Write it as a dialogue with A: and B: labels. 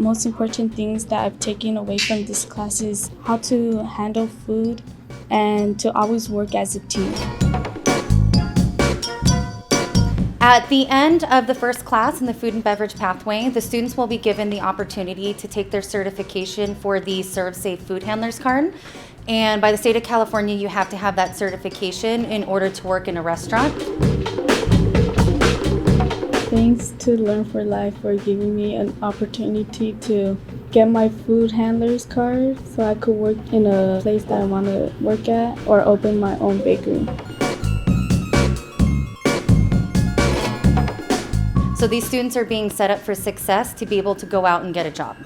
A: most important things that I've taken away from this class is how to handle food and to always work as a team.
B: At the end of the first class in the food and beverage pathway, the students will be given the opportunity to take their certification for the Serve Safe Food Handlers card. And by the state of California, you have to have that certification in order to work in a restaurant.
A: Thanks to Learn for Life for giving me an opportunity to get my food handler's card so I could work in a place that I want to work at or open my own bakery.
B: So these students are being set up for success to be able to go out and get a job.